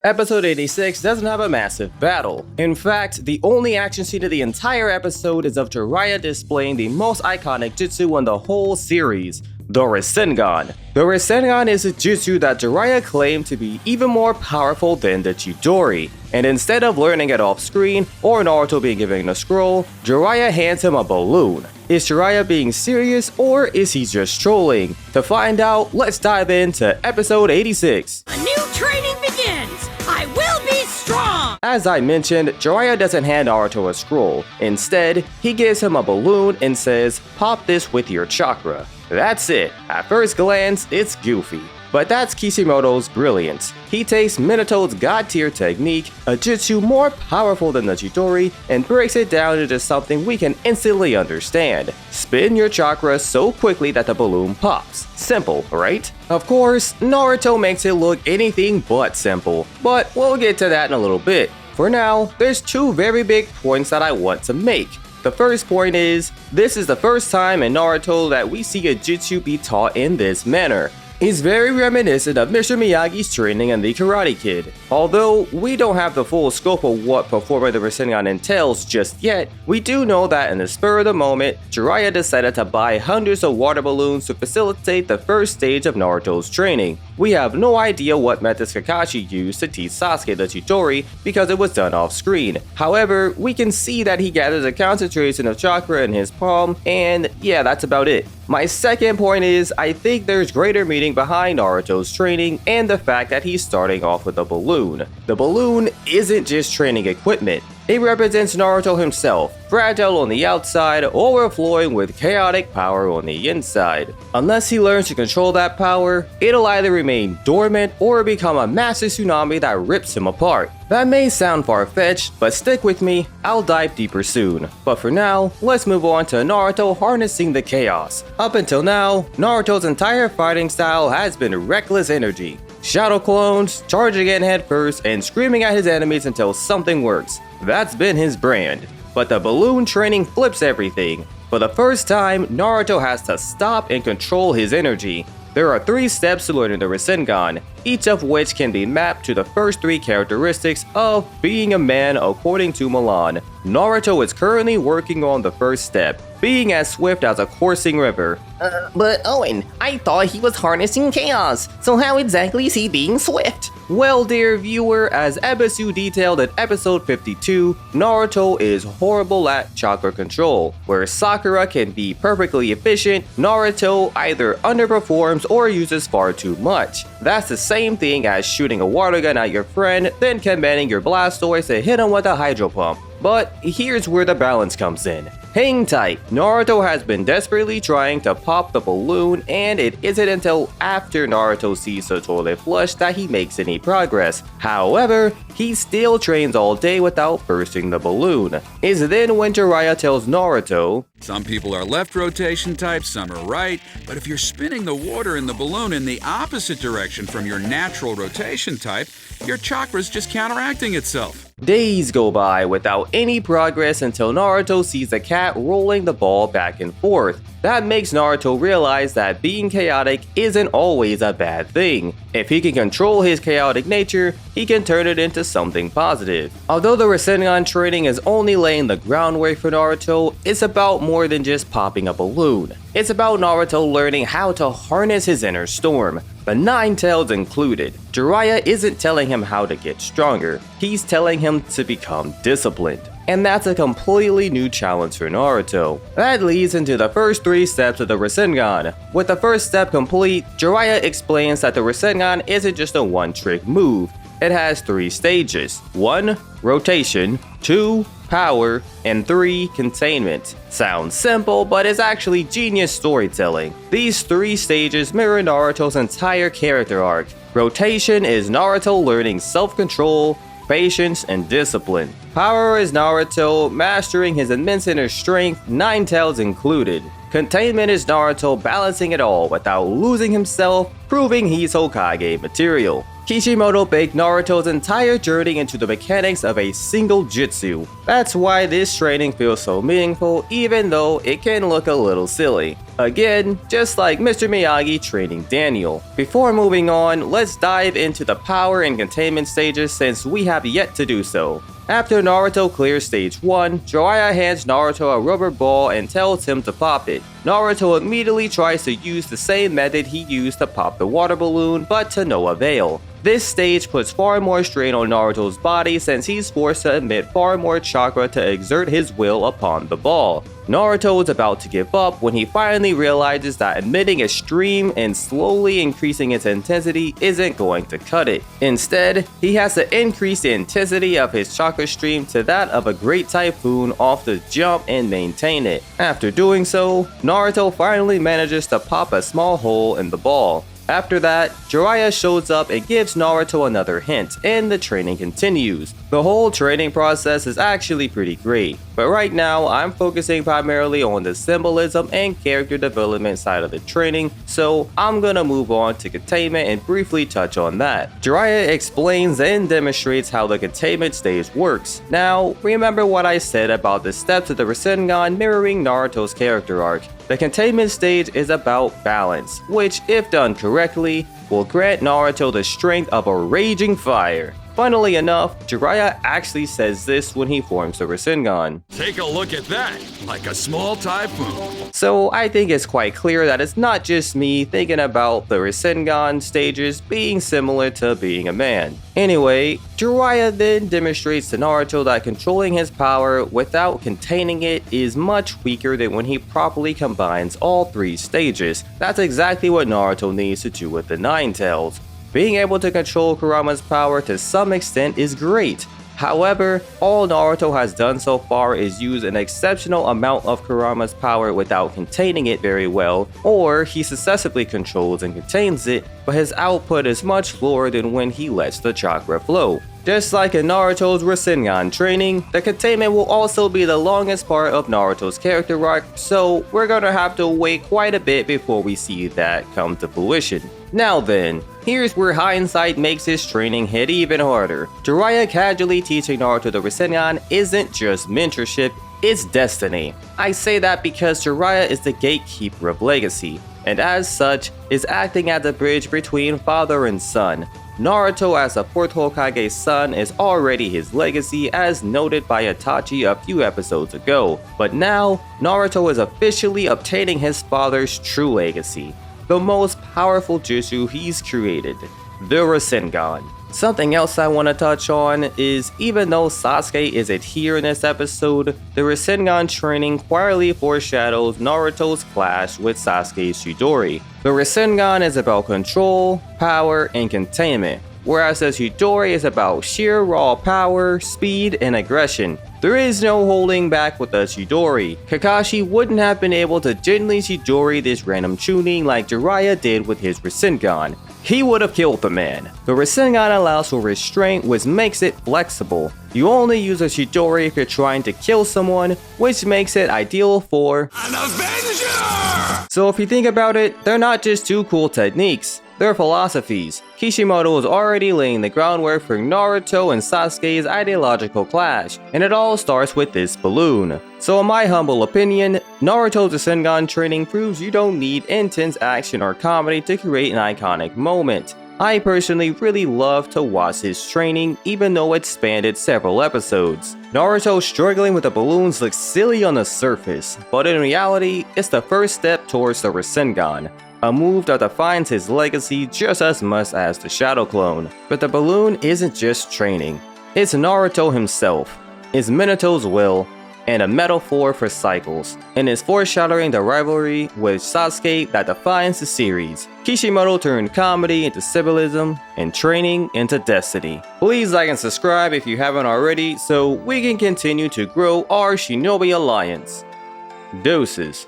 Episode 86 doesn't have a massive battle. In fact, the only action scene of the entire episode is of Jiraiya displaying the most iconic jutsu in the whole series, the Rasengan. The Rasengan is a jutsu that Jiraiya claimed to be even more powerful than the Chidori, and instead of learning it off screen or Naruto being given a scroll, Jiraiya hands him a balloon. Is Jiraiya being serious or is he just trolling? To find out, let's dive into episode 86. A new training begins! I will be strong! As I mentioned, Jiraiya doesn't hand Naruto a scroll. Instead, he gives him a balloon and says, "Pop this with your chakra." That's it. At first glance, it's goofy. But that's Kishimoto's brilliance. He takes Minato's god-tier technique, a jutsu more powerful than the Chidori, and breaks it down into something we can instantly understand. Spin your chakra so quickly that the balloon pops. Simple, right? Of course, Naruto makes it look anything but simple, but we'll get to that in a little bit. For now, there's two very big points that I want to make. The first point is, this is the first time in Naruto that we see a jutsu be taught in this manner. It's very reminiscent of Mr. Miyagi's training in The Karate Kid. Although we don't have the full scope of what performing the Rasengan entails just yet, we do know that in the spur of the moment, Jiraiya decided to buy hundreds of water balloons to facilitate the first stage of Naruto's training. We have no idea what methods Kakashi used to teach Sasuke the Chidori because it was done off screen. However, we can see that he gathers a concentration of chakra in his palm, and yeah, that's about it. My second point is, I think there's greater meaning behind Naruto's training and the fact that he's starting off with a balloon. The balloon isn't just training equipment. It represents Naruto himself, fragile on the outside, overflowing with chaotic power on the inside. Unless he learns to control that power, it'll either remain dormant or become a massive tsunami that rips him apart. That may sound far-fetched, but stick with me, I'll dive deeper soon. But for now, let's move on to Naruto harnessing the chaos. Up until now, Naruto's entire fighting style has been reckless energy. Shadow clones, charging in headfirst, and screaming at his enemies until something works. That's been his brand. But the balloon training flips everything. For the first time, Naruto has to stop and control his energy. There are 3 steps to learning the Rasengan, each of which can be mapped to the first 3 characteristics of being a man according to Milan. Naruto is currently working on the first step, being as swift as a coursing river. But Owen, I thought he was harnessing chaos, so how exactly is he being swift? Well, dear viewer, as Ebisu detailed in episode 52, Naruto is horrible at chakra control. Where Sakura can be perfectly efficient, Naruto either underperforms or uses far too much. That's the same thing as shooting a water gun at your friend, then commanding your Blastoise to hit him with a hydro pump. But here's where the balance comes in. Hang tight, Naruto has been desperately trying to pop the balloon, and it isn't until after Naruto sees the toilet flush that he makes any progress. However, he still trains all day without bursting the balloon. It's then when Jiraiya tells Naruto, "Some people are left rotation types, some are right, but if you're spinning the water in the balloon in the opposite direction from your natural rotation type, your chakra's just counteracting itself." Days go by without any progress until Naruto sees the cat rolling the ball back and forth. That makes Naruto realize that being chaotic isn't always a bad thing. If he can control his chaotic nature, he can turn it into something positive. Although the Rasengan training is only laying the groundwork for Naruto, it's about more than just popping a balloon. It's about Naruto learning how to harness his inner storm, the 9 tails included. Jiraiya isn't telling him how to get stronger, he's telling him to become disciplined. And that's a completely new challenge for Naruto. That leads into the first 3 steps of the Rasengan. With the first step complete, Jiraiya explains that the Rasengan isn't just a one-trick move. It has 3 stages. 1. Rotation. 2. Power. And 3. Containment. Sounds simple, but it's actually genius storytelling. These 3 stages mirror Naruto's entire character arc. Rotation is Naruto learning self-control, patience, and discipline. Power is Naruto mastering his immense inner strength, 9 tails included. Containment is Naruto balancing it all without losing himself, proving he's Hokage material. Kishimoto baked Naruto's entire journey into the mechanics of a single jutsu. That's why this training feels so meaningful, even though it can look a little silly. Again, just like Mr. Miyagi training Daniel. Before moving on, let's dive into the power and containment stages since we have yet to do so. After Naruto clears stage 1, Jiraiya hands Naruto a rubber ball and tells him to pop it. Naruto immediately tries to use the same method he used to pop the water balloon, but to no avail. This stage puts far more strain on Naruto's body since he's forced to emit far more chakra to exert his will upon the ball. Naruto is about to give up when he finally realizes that emitting a stream and slowly increasing its intensity isn't going to cut it. Instead, he has to increase the intensity of his chakra stream to that of a great typhoon off the jump and maintain it. After doing so, Naruto finally manages to pop a small hole in the ball. After that, Jiraiya shows up and gives Naruto another hint, and the training continues. The whole training process is actually pretty great, but right now I'm focusing primarily on the symbolism and character development side of the training, so I'm gonna move on to containment and briefly touch on that. Jiraiya explains and demonstrates how the containment stage works. Now, remember what I said about the steps of the Rasengan mirroring Naruto's character arc. The containment stage is about balance, which if done correctly, will grant Naruto the strength of a raging fire. Funnily enough, Jiraiya actually says this when he forms the Rasengan. Take a look at that, like a small typhoon. So I think it's quite clear that it's not just me thinking about the Rasengan stages being similar to being a man. Anyway, Jiraiya then demonstrates to Naruto that controlling his power without containing it is much weaker than when he properly combines all 3 stages. That's exactly what Naruto needs to do with the Nine Tails. Being able to control Kurama's power to some extent is great. However, all Naruto has done so far is use an exceptional amount of Kurama's power without containing it very well, or he successfully controls and contains it, but his output is much lower than when he lets the chakra flow. Just like in Naruto's Rasengan training, the containment will also be the longest part of Naruto's character arc, so we're gonna have to wait quite a bit before we see that come to fruition. Now then, here's where hindsight makes his training hit even harder. Jiraiya casually teaching Naruto the Rasengan isn't just mentorship, it's destiny. I say that because Jiraiya is the gatekeeper of legacy, and as such, is acting as a bridge between father and son. Naruto as a 4th Hokage's son is already his legacy as noted by Itachi a few episodes ago, but now Naruto is officially obtaining his father's true legacy, the most powerful jutsu he's created, the Rasengan. Something else I want to touch on is even though Sasuke isn't here in this episode, the Rasengan training quietly foreshadows Naruto's clash with Sasuke's Chidori. The Rasengan is about control, power, and containment, whereas the Chidori is about sheer raw power, speed, and aggression. There is no holding back with the Chidori. Kakashi wouldn't have been able to gently Chidori this random Chunin like Jiraiya did with his Rasengan. He would have killed the man. The Rasengan allows for restraint, which makes it flexible. You only use a Chidori if you're trying to kill someone, which makes it ideal for An Avenger! So if you think about it, they're not just 2 cool techniques, they're philosophies. Kishimoto is already laying the groundwork for Naruto and Sasuke's ideological clash, and it all starts with this balloon. So in my humble opinion, Naruto's Rasengan training proves you don't need intense action or comedy to create an iconic moment. I personally really love to watch his training even though it spanned several episodes. Naruto struggling with the balloons looks silly on the surface, but in reality, it's the first step towards the Rasengan, a move that defines his legacy just as much as the Shadow Clone. But the balloon isn't just training, it's Naruto himself, it's Minato's will, and a metaphor for cycles, and is foreshadowing the rivalry with Sasuke that defines the series. Kishimoto turned comedy into symbolism, and training into destiny. Please like and subscribe if you haven't already so we can continue to grow our Shinobi Alliance. Doses.